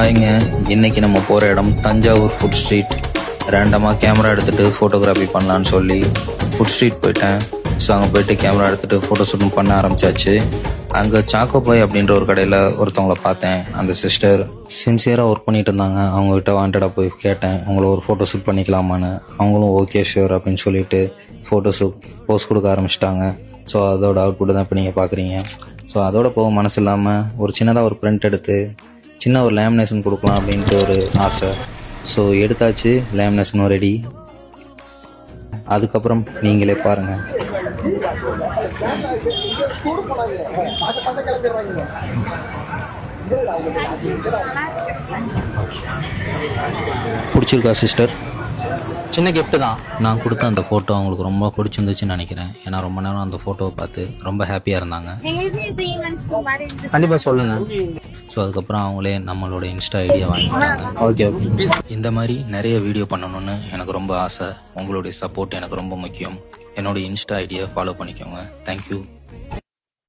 ஹாய்ங்க, இன்னைக்கு நம்ம போகிற இடம் தஞ்சாவூர் ஃபுட் ஸ்ட்ரீட். ரேண்டமாக கேமரா எடுத்துகிட்டு ஃபோட்டோகிராஃபி பண்ணலான்னு சொல்லி ஃபுட் ஸ்ட்ரீட் போயிட்டேன். ஸோ அங்கே போயிட்டு கேமரா எடுத்துகிட்டு ஃபோட்டோ ஷூட்டும் பண்ண ஆரம்பித்தாச்சு. அங்கே சாக்கோ பாய் அப்படின்ற ஒரு கடையில் ஒருத்தவங்கள பார்த்தேன். அந்த சிஸ்டர் சின்சியராக ஒர்க் பண்ணிட்டு இருந்தாங்க. அவங்ககிட்ட வாண்டடாக போய் கேட்டேன், உங்களை ஒரு ஃபோட்டோ ஷூட் பண்ணிக்கலாமான்னு. அவங்களும் ஓகே ஷூர் அப்படின்னு சொல்லிட்டு ஃபோட்டோ ஷூட் போஸ்ட் கொடுக்க ஆரம்பிச்சிட்டாங்க. ஸோ அதோட அவுட்புட் தான் இப்போ நீங்கள் பார்க்குறீங்க. ஸோ அதோட போக மனசு இல்லாமல் ஒரு சின்னதாக ஒரு பிரிண்ட் எடுத்து சின்ன ஒரு லேமினேஷன் கொடுக்கலாம் அப்படின்ட்டு ஒரு ஆசை. ஸோ எடுத்தாச்சு, லேமினேஷனும் ரெடி. அதுக்கப்புறம் நீங்களே பாருங்கள். பிடிச்சிருக்கா சிஸ்டர்? சின்ன கிஃப்ட் தான். நான் கொடுத்த அந்த ஃபோட்டோ அவங்களுக்கு ரொம்ப பிடிச்சிருந்துச்சுன்னு நினைக்கிறேன். ஏன்னா ரொம்ப நேரம் அந்த ஃபோட்டோவை பார்த்து ரொம்ப ஹாப்பியாக இருந்தாங்க. கண்டிப்பாக சொல்லுங்க. ஸோ அதுக்கப்புறம் அவங்களே நம்மளோட இன்ஸ்டா ஐடியா வாங்கிட்டாங்க. ஓகே. இந்த மாதிரி நிறைய வீடியோ பண்ணணும்னு எனக்கு ரொம்ப ஆசை. உங்களுடைய சப்போர்ட் எனக்கு ரொம்ப முக்கியம். என்னோட இன்ஸ்டா ஐடியா ஃபாலோ பண்ணிக்கோங்க. தேங்க்யூ.